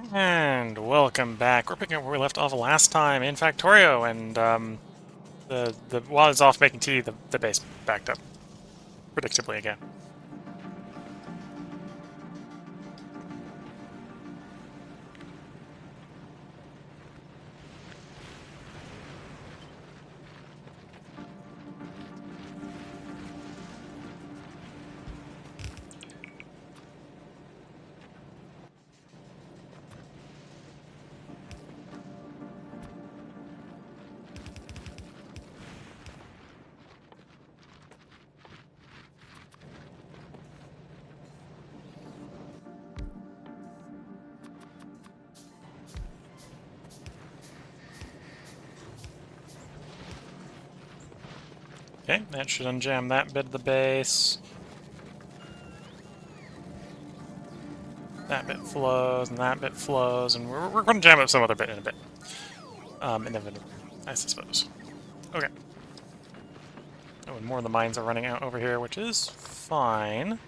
And welcome back. We're picking up where we left off last time in Factorio, and while I was off making tea, the base backed up predictably again. Okay, that should unjam that bit of the base. That bit flows, and that bit flows, and we're going to jam up some other bit in a bit. Inevitably, I suppose. Okay. Oh, and more of the mines are running out over here, which is fine.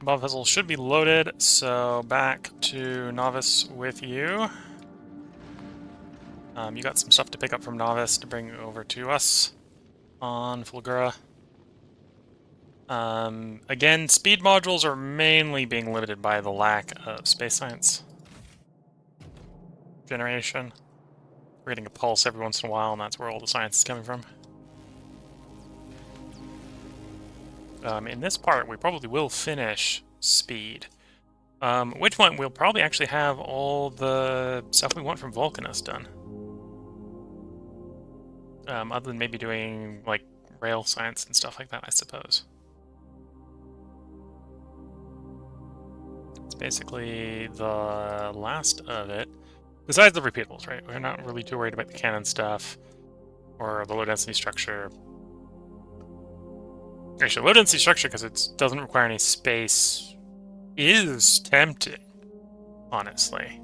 Above vessel should be loaded, so back to Novice with you. You got some stuff to pick up from Novice to bring over to us on Fulgora. Again, speed modules are mainly being limited by the lack of space science generation. We're getting a pulse every once in a while, and that's where all the science is coming from. In this part, we probably will finish speed. Which one? We'll probably actually have all the stuff we want from Vulcanus done. Other than maybe doing, like, rail science and stuff like that, I suppose. It's basically the last of it. Besides the repeatables, right? We're not really too worried about the cannon stuff or the low-density structure. Actually, low-density structure, because it doesn't require any space, is tempting, honestly.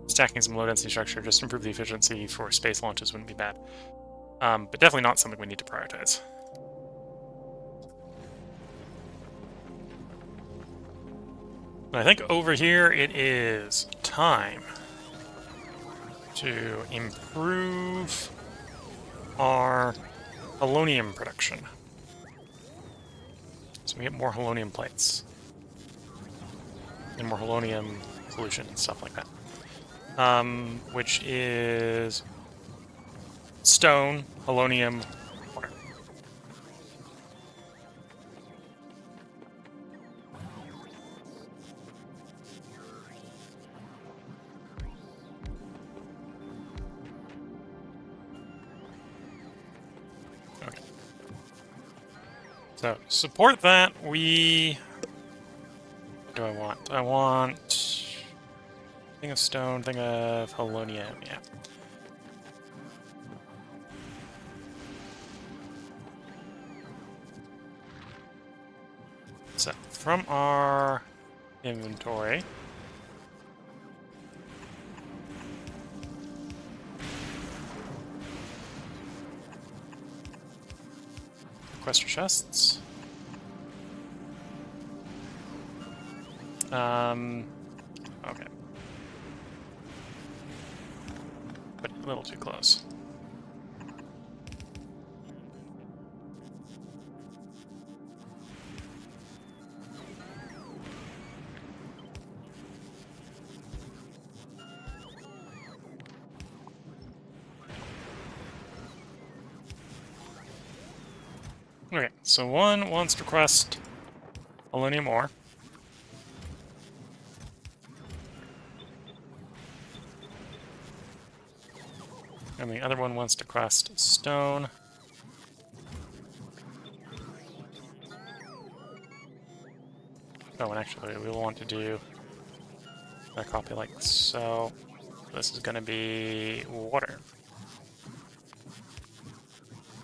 Stacking some low-density structure just to improve the efficiency for space launches wouldn't be bad. But definitely not something we need to prioritize. I think over here it is time to improve our Holmium production. So we get more Holmium plates. And more Holmium solution and stuff like that. Which is stone, Holmium, water. Okay. So, support that, what do I want? I want thing of stone, thing of Holmium, yeah. So, from our inventory, requester chests. Okay. But a little too close. Okay, so one wants to request Holmium ore. And the other one wants to request stone. Oh, and actually we'll want to do a copy like so. This is going to be water.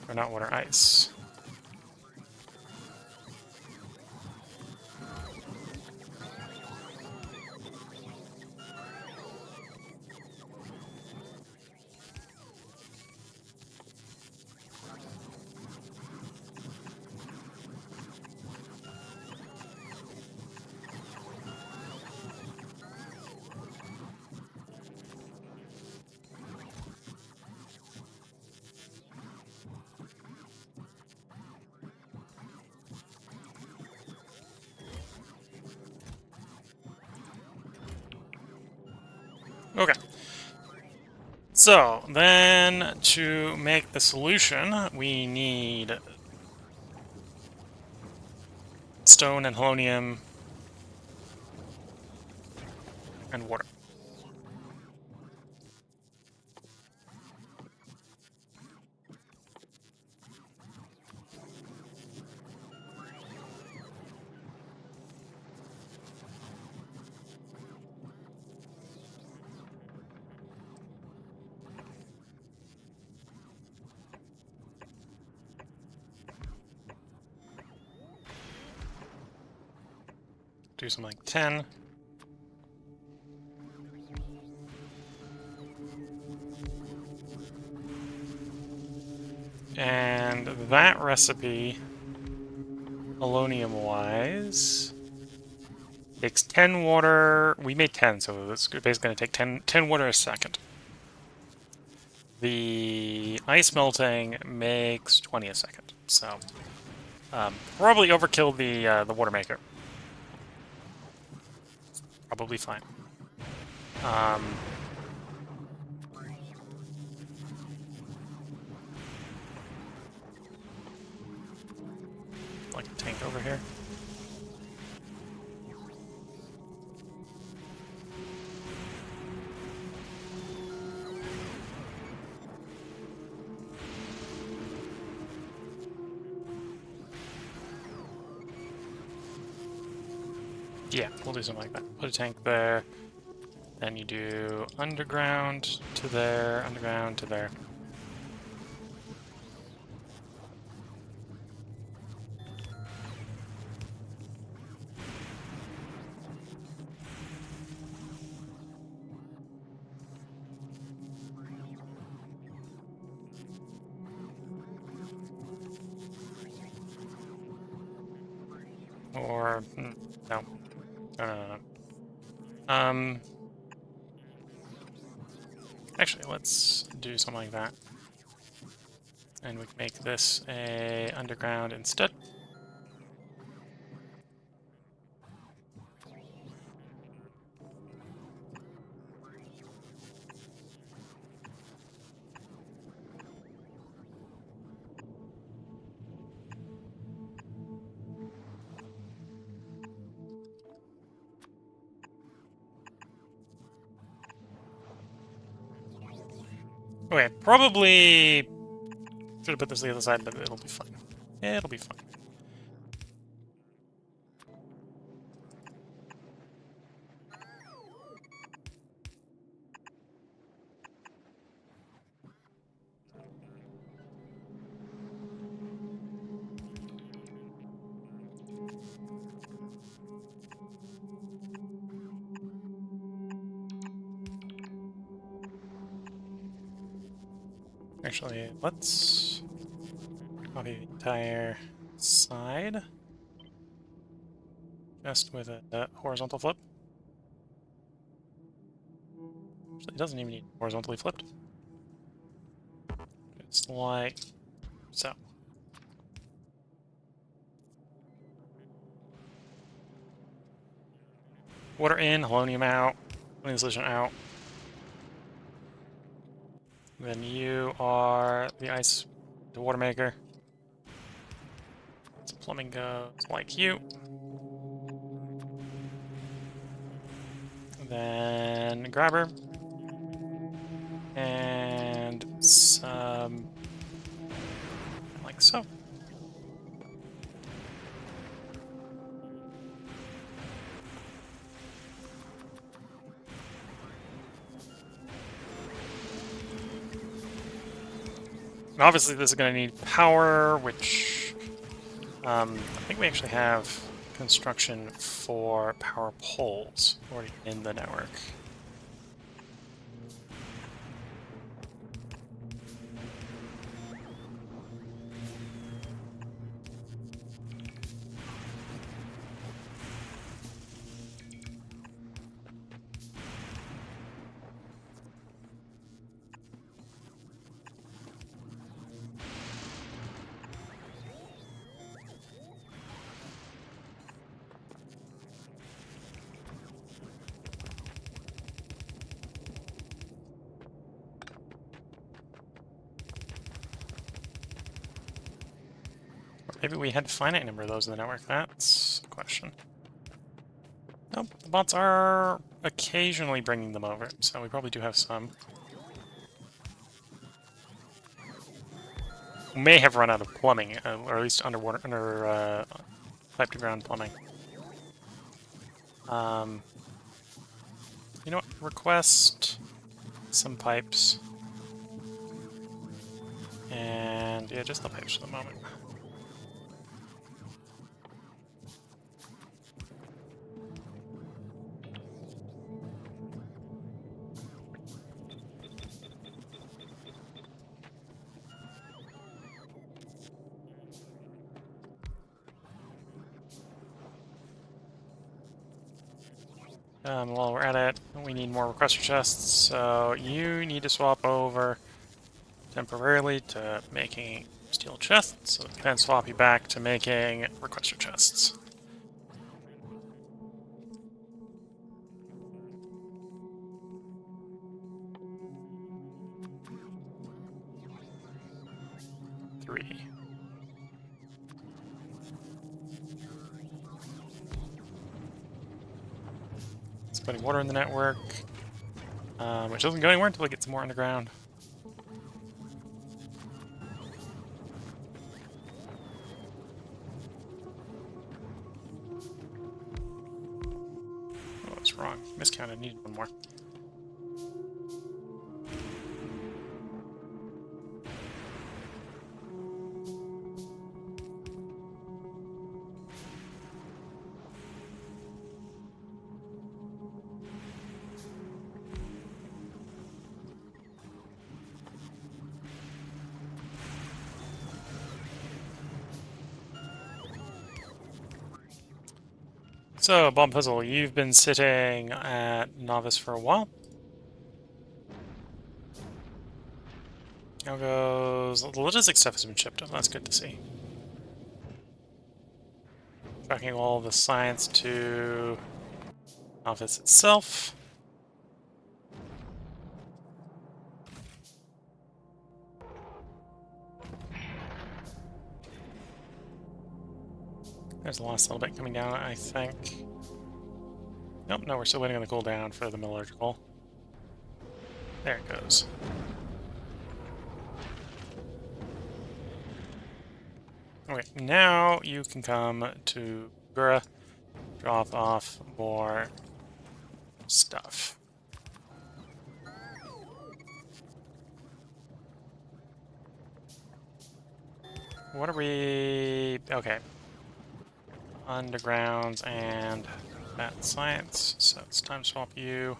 Or not water, ice. Okay. So, then to make the solution, we need stone and holmium and water. Do something like 10. And that recipe, polonium-wise, takes 10 water. We made 10, so it's basically going to take 10 water a second. The ice melting makes 20 a second, so probably overkill the water maker. Probably fine. Like a tank over here. Yeah, we'll do something like that. Put a tank there. Then you do underground to there, underground to there. Or no. No, no, no, no. Actually, let's do something like that. And we can make this a underground instead. Okay, probably should have put this on the other side, but it'll be fine. Yeah, it'll be fine. Actually, let's copy the entire side. Just with a horizontal flip. Actually, it doesn't even need horizontally flipped. It's like so. Water in, holmium out, cleaning solution out. Then you are the water maker. So plumbing goes like you. Then grabber. And some like so. And obviously this is going to need power, which I think we actually have construction for power poles already in the network. Maybe we had a finite number of those in the network. That's a question. Nope, the bots are occasionally bringing them over, so we probably do have some. We may have run out of plumbing, or at least underwater, pipe to ground plumbing. You know what? Request some pipes. And yeah, just the pipes for the moment. While we're at it, we need more requester chests, so you need to swap over temporarily to making steel chests, so then swap you back to making requester chests. Three. It's putting water in the network, which doesn't go anywhere until we get some more underground. Oh, that's wrong. Miscounted. Needed one more. So, Bomb Puzzle, you've been sitting at Novice for a while. How goes... The logistics stuff has been shipped up, that's good to see. Tracking all the science to Novice itself. There's the last little bit coming down, I think. Nope, no, we're still waiting on the cooldown for the metallurgical. There it goes. Okay, now you can come to Fulgora, drop off more stuff. What are we... Okay. Undergrounds and that science, so it's time to swap you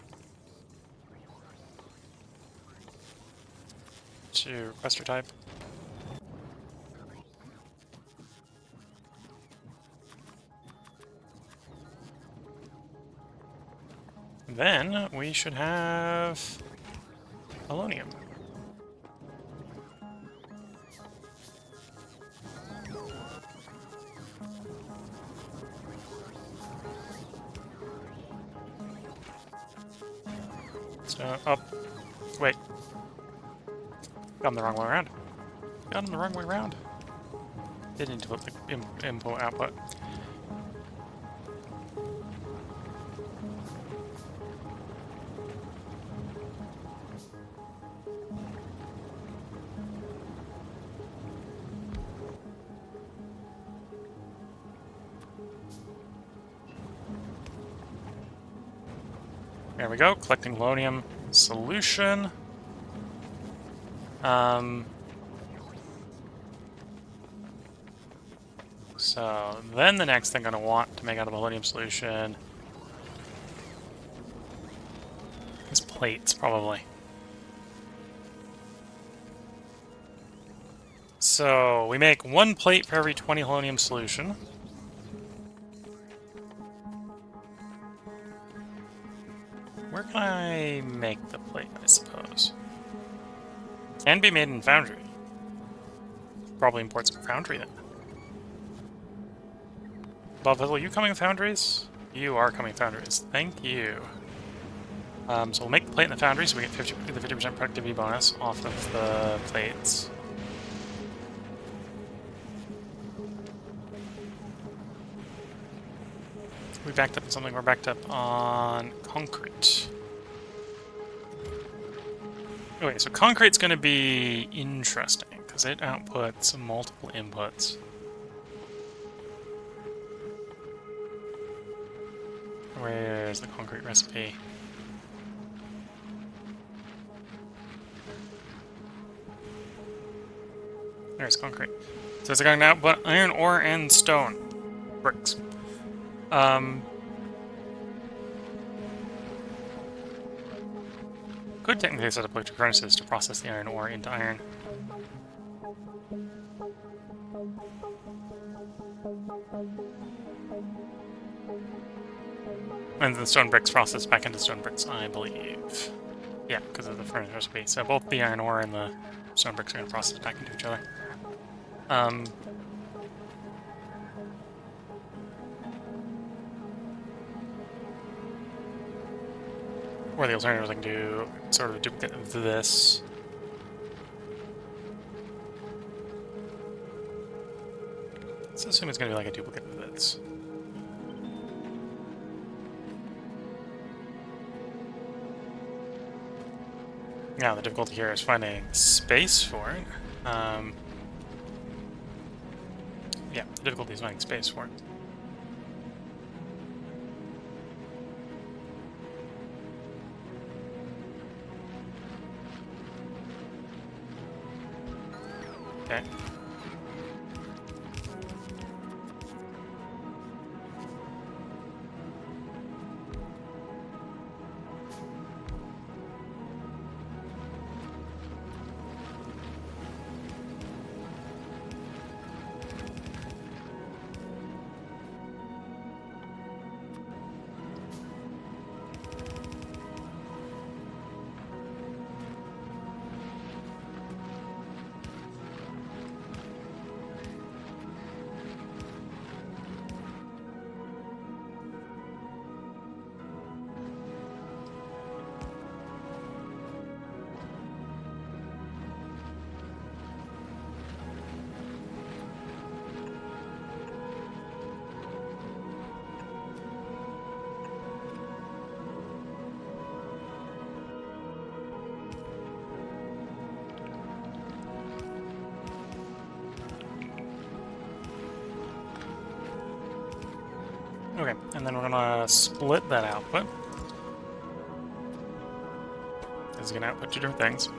to requester type. Then we should have Holmium. So, up. Wait. Got him the wrong way around. Got him the wrong way around. Didn't need to put the input output. There we go, collecting Holmium solution. So then the next thing I'm going to want to make out of the Holmium solution is plates, probably. So we make 1 plate for every 20 Holmium solution. Where can I make the plate, I suppose? Can be made in Foundry. Probably import some Foundry then. Bob, are you coming Foundries? You are coming Foundries. Thank you. So we'll make the plate in the Foundry so we get the 50% productivity bonus off of the plates. We backed up on something. We're backed up on concrete. Okay, so concrete's going to be interesting because it outputs multiple inputs. Where's the concrete recipe? There's concrete. So it's going to output iron ore and stone. Bricks. Could technically set up electric furnaces to process the iron ore into iron. And the stone bricks process back into stone bricks, I believe. Yeah, because of the furnace recipe. So both the iron ore and the stone bricks are going to process back into each other. Or the alternative is I can do sort of a duplicate of this. Let's assume it's going to be like a duplicate of this. Now, the difficulty here is finding space for it. Yeah, the difficulty is finding space for it. Okay. Okay, and then we're gonna split that output. It's gonna output two different things.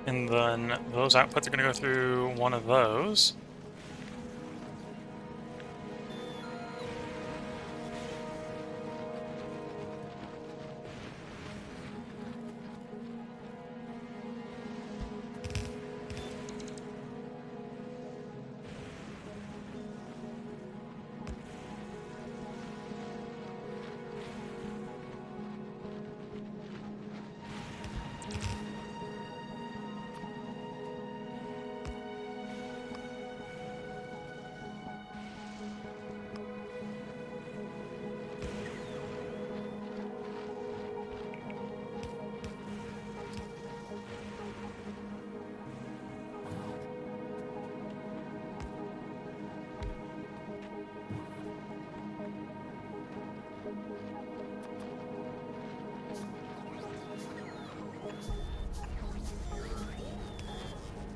And then those outputs are gonna go through one of those.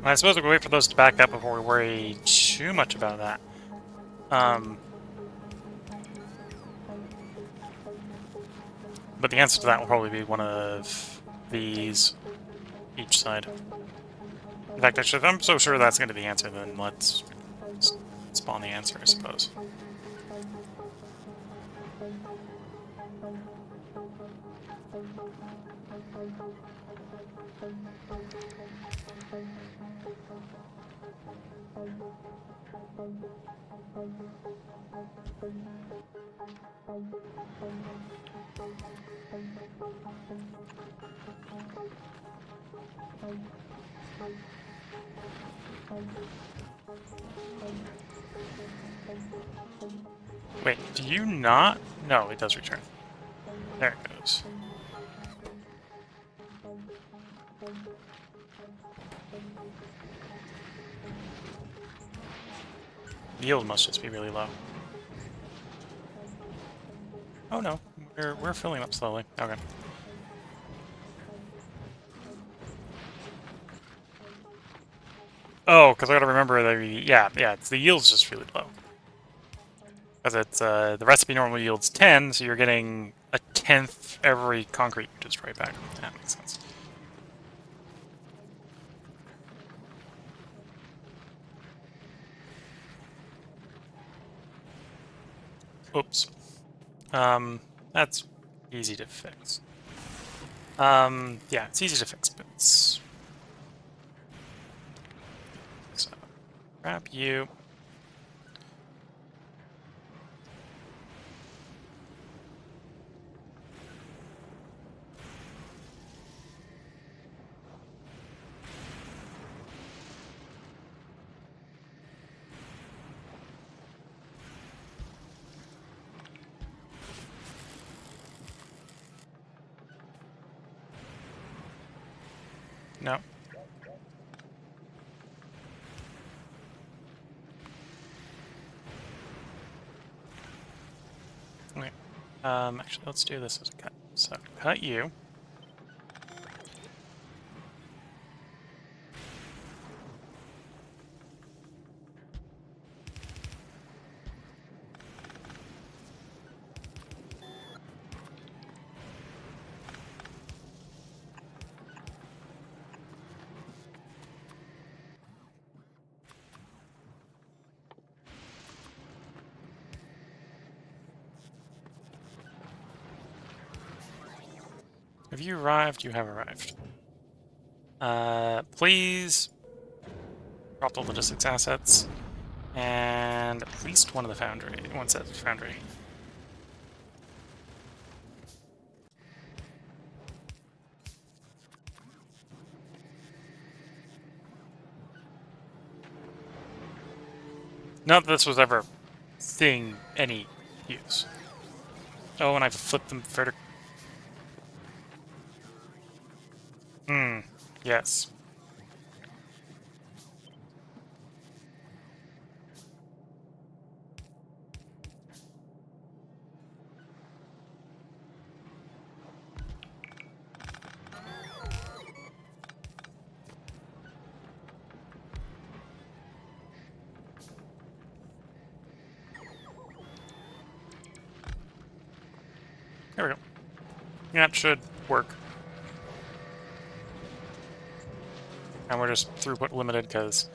I suppose we can wait for those to back up before we worry too much about that. But the answer to that will probably be one of these each side. In fact, actually, if I'm so sure that's going to be the answer, then let's spawn the answer, I suppose. Wait, do you not? No, it does return. There it goes. yield must just be really low. Oh no, we're filling up slowly. Okay. Oh, because I gotta remember that, yeah, it's the yield's just really low. Because it's, the recipe normally yields 10, so you're getting a 10th every concrete you destroy back. That makes sense. Oops. That's easy to fix. Yeah, it's easy to fix, but it's... So, grab you. No. Okay. Actually, let's do this as a cut. So, cut you. Have you arrived? You have arrived. Please drop the logistics assets and at least one of the foundry. One set of foundry. Not that this was ever seeing any use. Oh, and I flipped them vertical. Yes. There we go. That should work. And we're just throughput limited because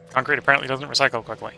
concrete apparently doesn't recycle quickly.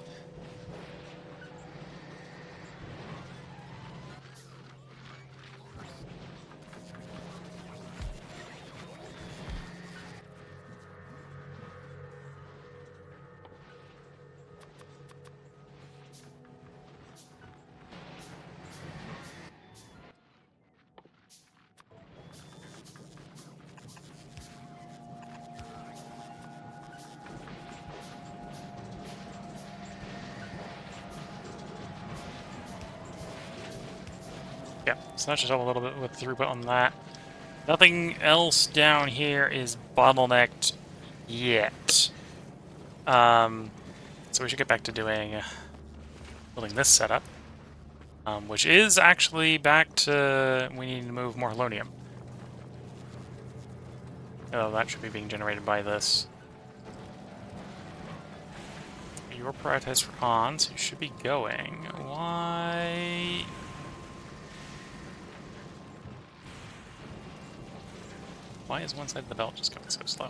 Yeah, so that should help a little bit with throughput on that. Nothing else down here is bottlenecked yet. So we should get back to doing building this setup, which is actually back to we need to move more Holmium. Oh, that should be being generated by this. You're prioritized for on, so you should be going. Why? Why is one side of the belt just going so slow?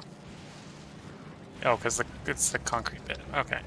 Oh, because it's the concrete bit. Okay.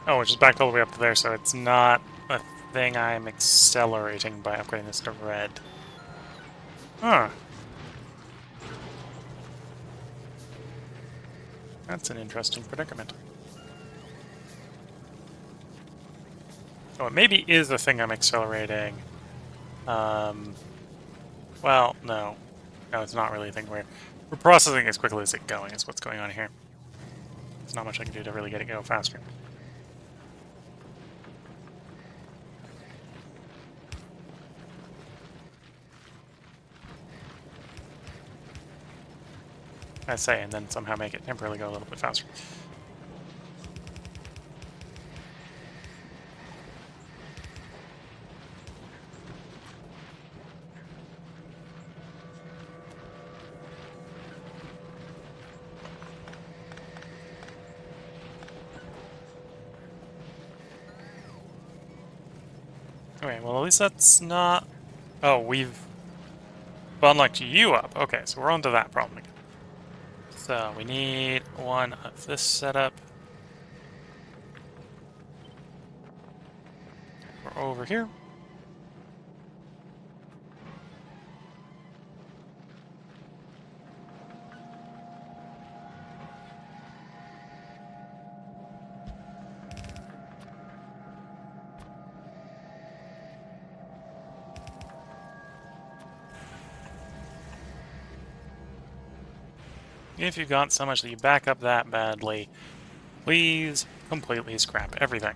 Oh, it's just backed all the way up to there, so it's not a thing I'm accelerating by upgrading this to red. Huh. That's an interesting predicament. Oh, it maybe is the thing I'm accelerating. Well, no. No, it's not really a thing we're processing as quickly as it's going, is what's going on here. There's not much I can do to really get it go faster. I say, and then somehow make it temporarily go a little bit faster. Okay, well at least that's not... Oh, we've unlocked you up. Okay, so we're on to that problem again. So we need one of this setup. We're over here. If you've got so much that you back up that badly, please completely scrap everything.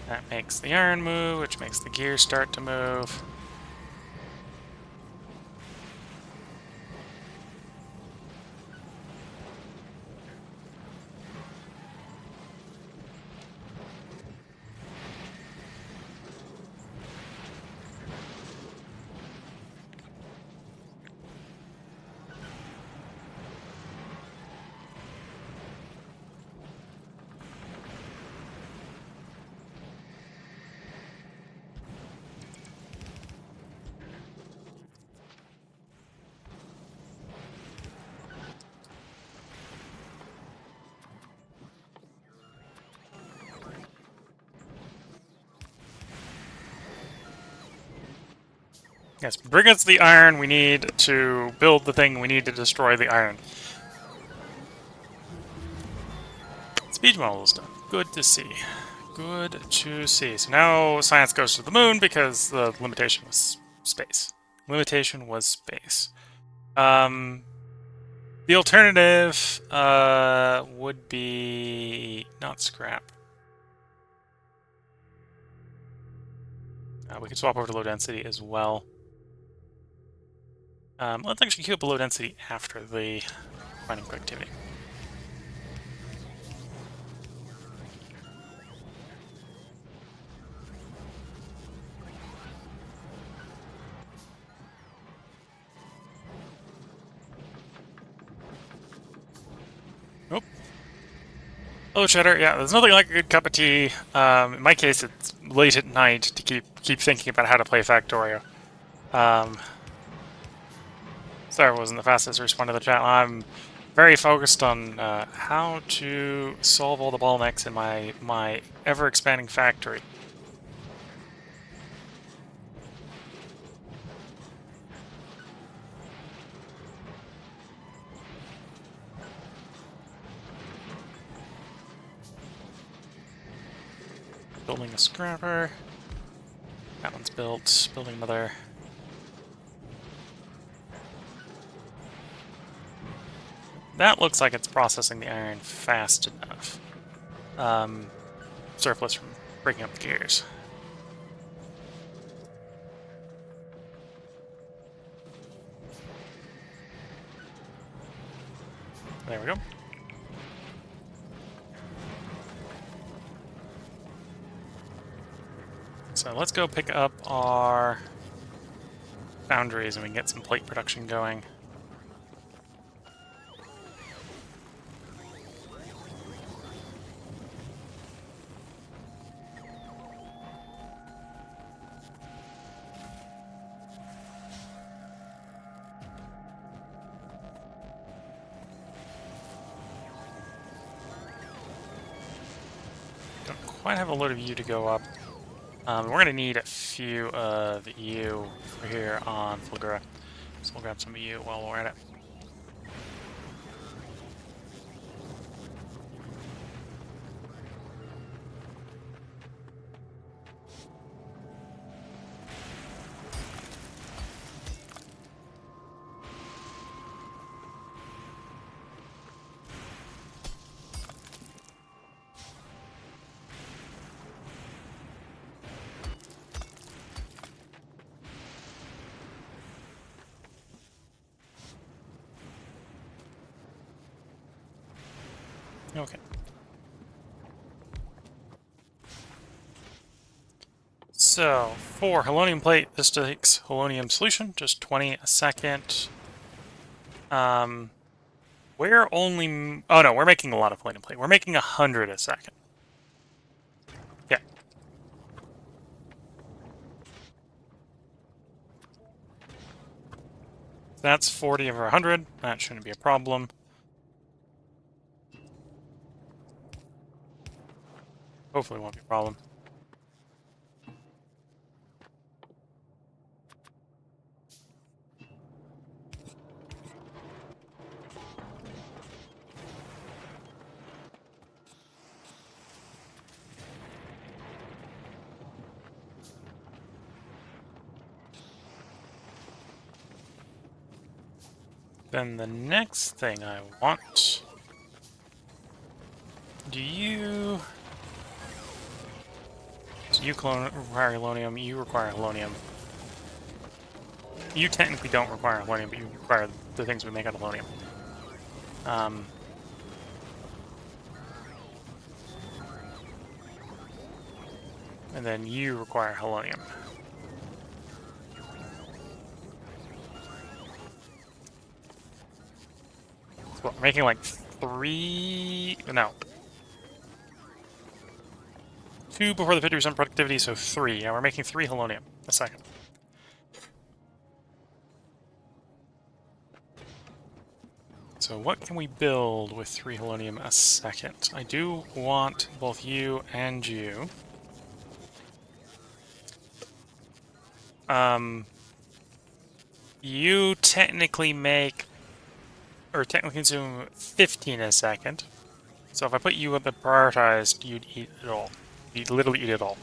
That makes the iron move, which makes the gears start to move. Yes, bring us the iron we need to build the thing we need to destroy the iron. Speech model is done. Good to see. Good to see. So now science goes to the moon because the limitation was space. Limitation was space. The alternative would be not scrap. We could swap over to low density as well. Let's actually queue up a low density after the mining productivity. Nope. Oh, cheddar. Yeah, there's nothing like a good cup of tea. In my case, it's late at night to keep thinking about how to play Factorio. Sorry, I wasn't the fastest to respond to the chat. I'm very focused on how to solve all the bottlenecks in my ever-expanding factory. Building a scrapper. That one's built. Building another. That looks like it's processing the iron fast enough. Surplus from breaking up the gears. There we go. So let's go pick up our foundries and we can get some plate production going. quite have a load of you to go up. We're going to need a few of you for here on Fulgora. So we'll grab some of you while we're at it. Okay. So, for Holonium plate, this takes Holonium solution, just 20 a second. We're only... Oh no, we're making a lot of Holonium plate. We're making 100 a second. Yeah. That's 40 over 100. That shouldn't be a problem. Hopefully it won't be a problem. Then the next thing I want... Do you... So you require Holonium, you require Holonium. You technically don't require Holonium, but you require the things we make out of Holonium. And then you require Holonium. So what, we're making like 3... No. 2 before the 50% productivity, so 3. Yeah, we're making 3 Holonium a second. So what can we build with 3 Holonium a second? I do want both you and you. You technically make, or technically consume 15 a second. So if I put you at the prioritized, you'd eat it all. You'd literally eat it all.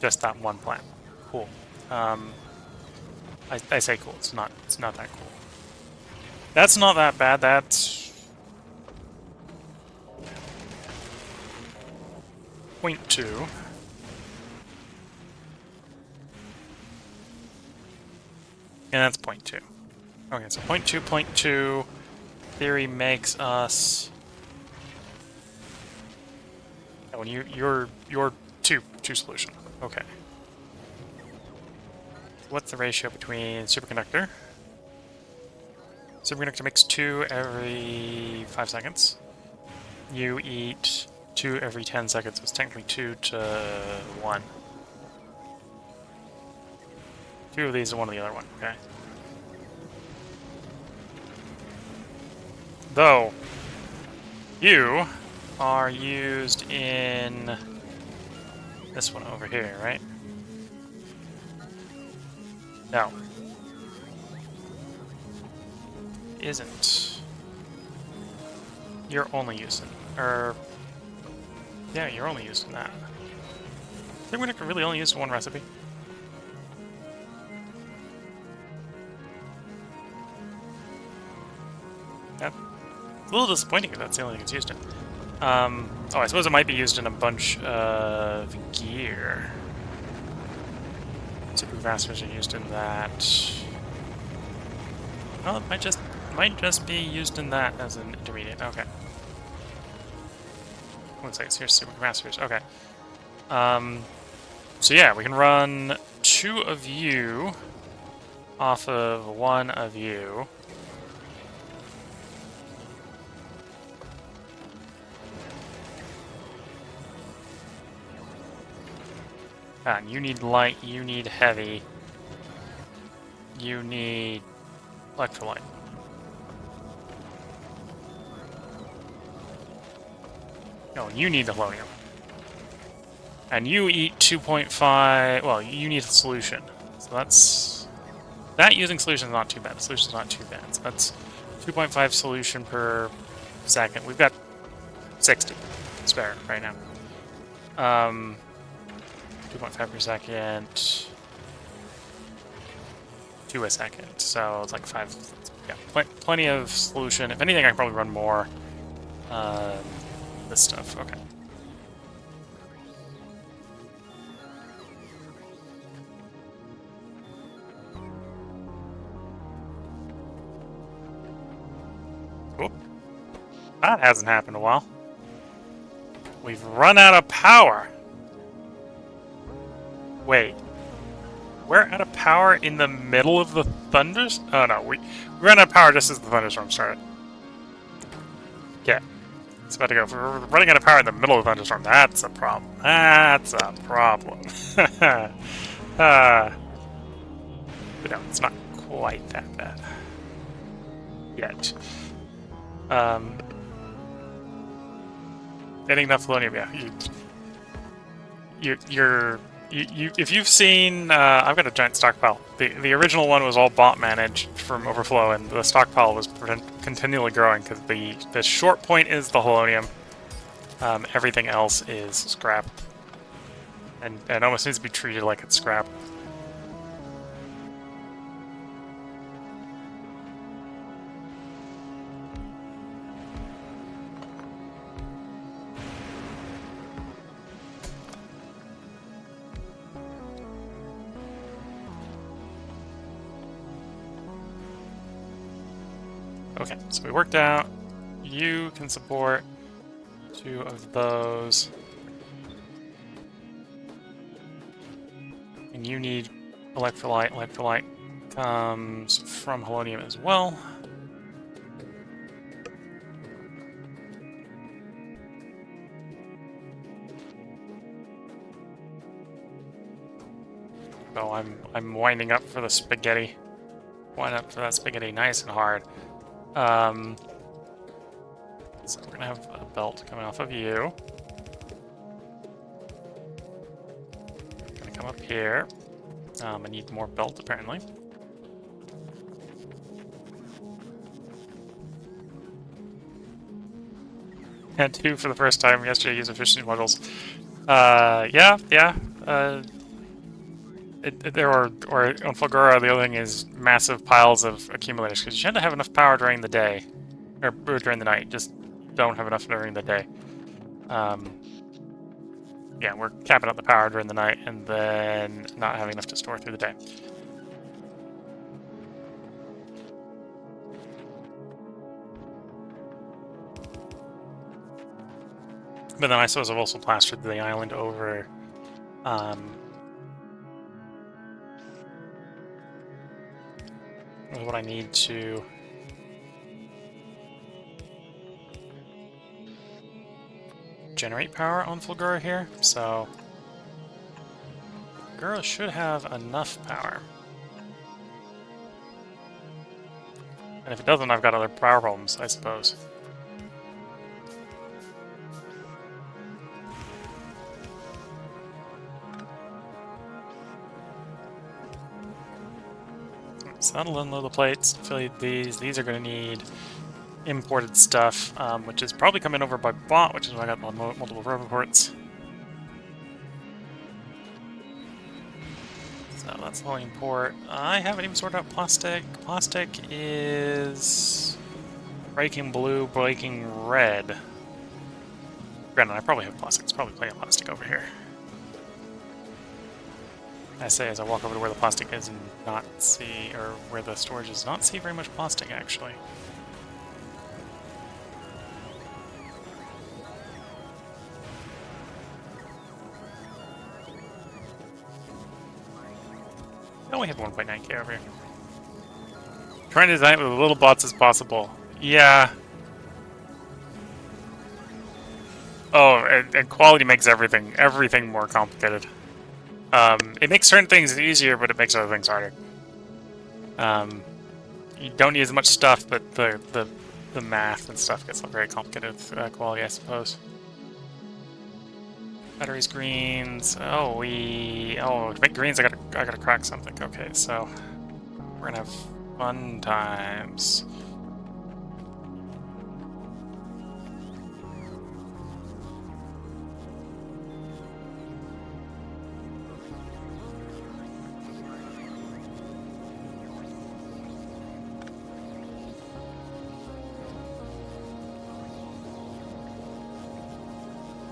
Just that one plant. Cool. I say cool. It's not that cool. That's not that bad. That's 0.2. And that's 0.2. Okay, so 0.2, 0.2. Theory makes us... Oh, and you're 2 solution. Okay. What's the ratio between superconductor? Superconductor makes 2 every 5 seconds. You eat 2 every 10 seconds. So it's technically 2 to 1. 2 of these and 1 of the other one. Okay. Though, you are used in this one over here, right? No. Isn't. You're only used in... yeah, you're only used in that. I think we're really only used in one recipe. That's a little disappointing if that's the only thing it's used in. Oh, I suppose it might be used in a bunch of gear. Supercapacitors are used in that. Well, it might just be used in that as an intermediate. Okay. One second. So here's supercapacitors. Okay. So yeah, we can run 2 of you off of 1 of you. And you need light, you need heavy, you need electrolyte. No, you need the Holonium. And you eat 2.5... Well, you need a solution. So that's... That using solution is not too bad. The solution is not too bad. So that's 2.5 solution per second. We've got 60 spare right now. 2.5 per second... 2 a second. So it's like 5... Yeah, plenty of solution. If anything, I can probably run more. This stuff. Okay. Oop. That hasn't happened in a while. We've run out of power. Wait. We're out of power in the middle of the thunders? Oh no, we ran out of power just as the thunderstorm started. Yeah. It's about to go. If we're running out of power in the middle of the thunderstorm, that's a problem. That's a problem. But no, it's not quite that bad. Yet. Getting enough Fulgora, yeah. If you've seen, I've got a giant stockpile. The original one was all bot managed from overflow, and the stockpile was continually growing because the short point is the Holmium. Everything else is scrap, and almost needs to be treated like it's scrap. Okay, so we worked out. You can support 2 of those. And you need electrolyte. Electrolyte comes from Holmium as well. So I'm winding up for the spaghetti. Wind up for that spaghetti nice and hard. So we're gonna have a belt coming off of you. Gonna come up here. I need more belt apparently. Had 2 for the first time yesterday using efficiency modules. Yeah. Or on Fulgora, the other thing is massive piles of accumulators, because you tend to have enough power during the day, or during the night, just don't have enough during the day. Yeah, we're capping out the power during the night, and then not having enough to store through the day. But then I suppose I've also plastered the island over what I need to generate power on Fulgora here, so Fulgora should have enough power. And if it doesn't, I've got other power problems, I suppose. So that'll unload the plates, fill these. These are going to need imported stuff, which is probably coming over by bot, which is why I got multiple reports. So that's all import. I haven't even sorted out plastic. Plastic is breaking blue, breaking red. Granted, I probably have plastic. There's probably plenty of plastic over here. I say as I walk over to where the plastic is and not see, or where the storage is, not see very much plastic actually. I only have 1.9k over here. Trying to design it with as little bots as possible. Yeah. Oh, and quality makes everything more complicated. It makes certain things easier, but it makes other things harder. You don't need as much stuff, but the math and stuff gets very complicated with quality, I suppose. Batteries, greens. Oh, to make greens, I gotta crack something. Okay, so we're gonna have fun times.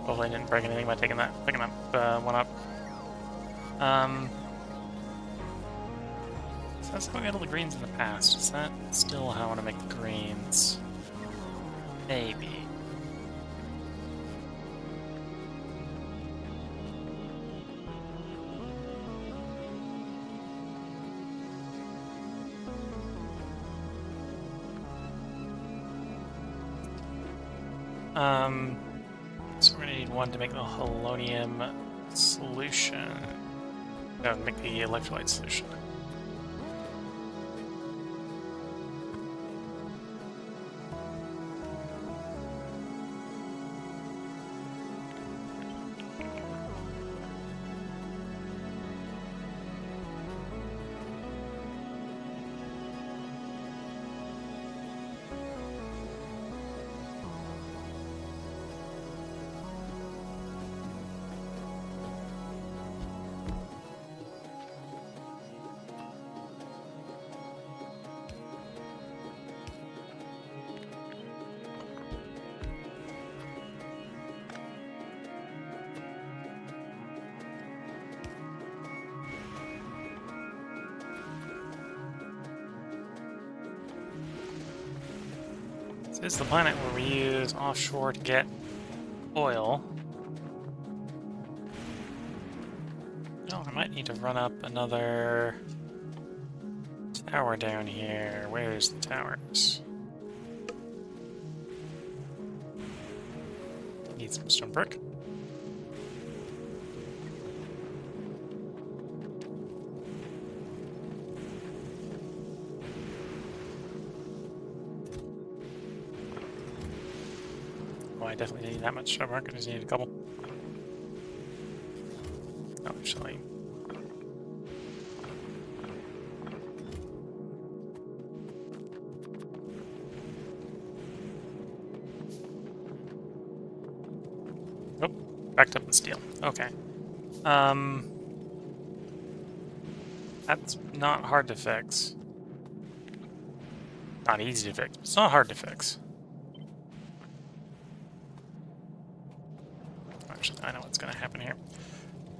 Hopefully I didn't break anything by picking that one up. So that's how we got all the greens in the past. Is that still how I want to make the greens? Maybe. So we're gonna need one to make the Holmium solution. No, make the electrolyte solution. This is the planet where we use offshore to get oil. Oh, I might need to run up another tower down here. Where's the towers? Need some stone brick. I definitely need that much stone brick. I just need a couple. Oh, actually. Oh, backed up with steel. Okay. That's not hard to fix. Not easy to fix, but it's not hard to fix. Actually, I know what's going to happen here.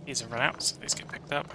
These have run out, so these get picked up.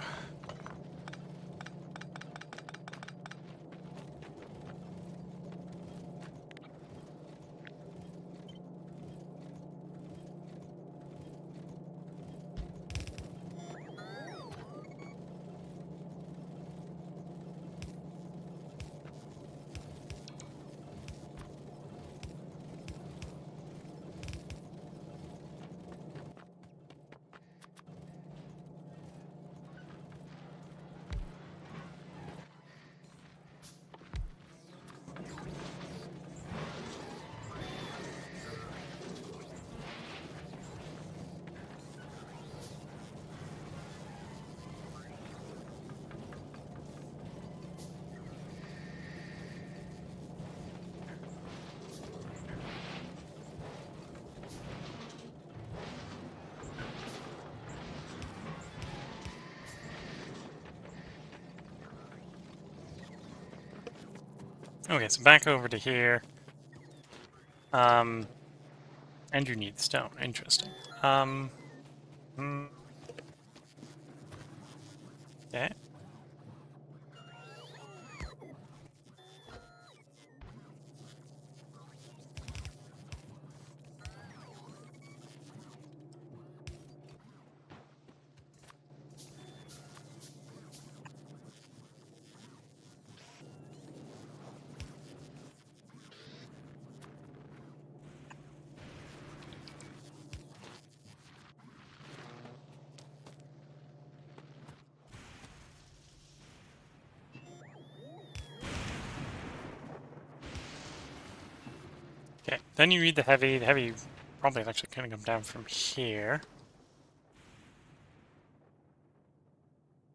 Okay, so back over to here. And you need stone. Interesting. Okay. Okay, then you read the heavy. The heavy probably is actually going to come down from here.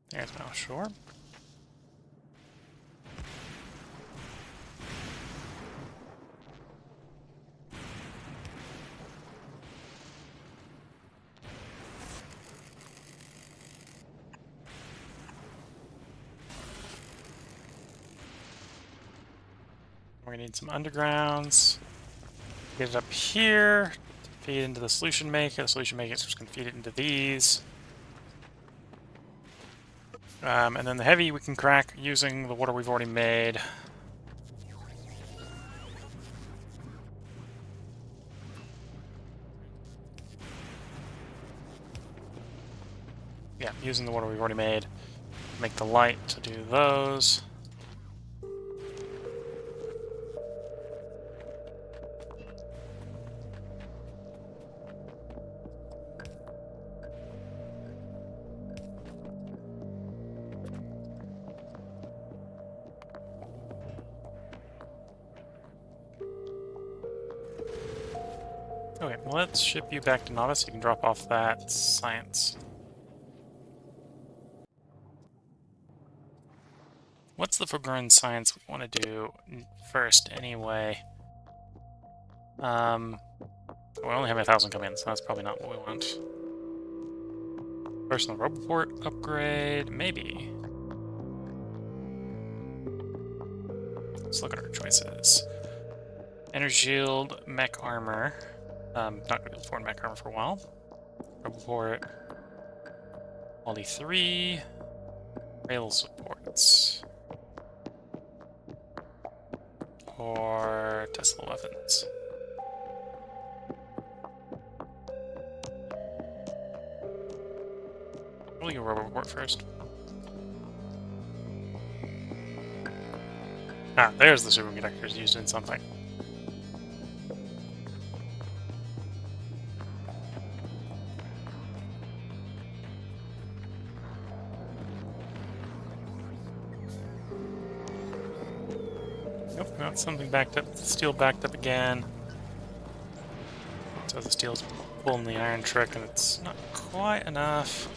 There's my offshore. We're gonna need some undergrounds. Get it up here. Feed it into the solution maker. The solution maker is just gonna feed it into these. And then the heavy we can crack using the water we've already made. Yeah, using the water we've already made. Make the light to do those. Okay, well, let's ship you back to Novice so you can drop off that science. What's the Fulgora science we want to do first, anyway? We only have 1,000 come in, so that's probably not what we want. Personal Roboport upgrade, maybe. Let's look at our choices. Energy Shield, Mech Armor. Not going to be able to afford Mech Armor for a while. Roboport. Quality 3. Rail supports. Or Tesla weapons. We'll go Roboport first. Ah, there's the superconductors used in something. Nope, got something backed up. Steel backed up again. So the steel's pulling the iron trick, and it's not quite enough.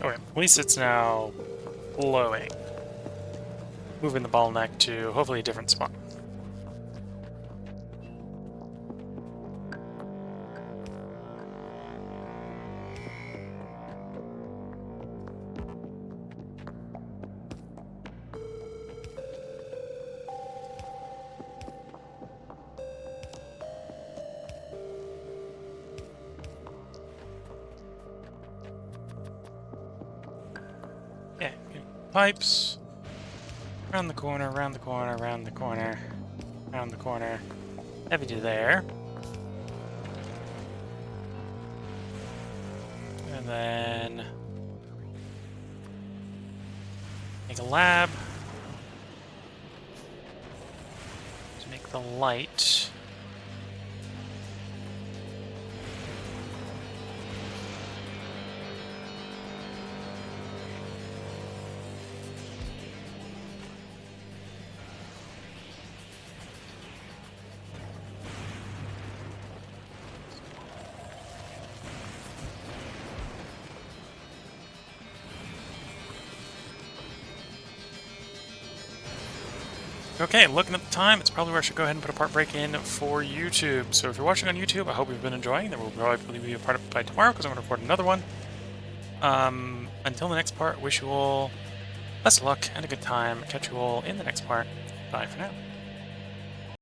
Okay, at least it's now flowing. Moving the bottleneck to hopefully a different spot. Yeah, pipes. Around the corner, around the corner, around the corner, around the corner. Heavy to there. And then make a lab to make the light. Okay, looking at the time, it's probably where I should go ahead and put a part break in for YouTube. So if you're watching on YouTube, I hope you've been enjoying. There will probably be a part by tomorrow because I'm going to record another one. Until the next part, wish you all best of luck and a good time. Catch you all in the next part. Bye for now.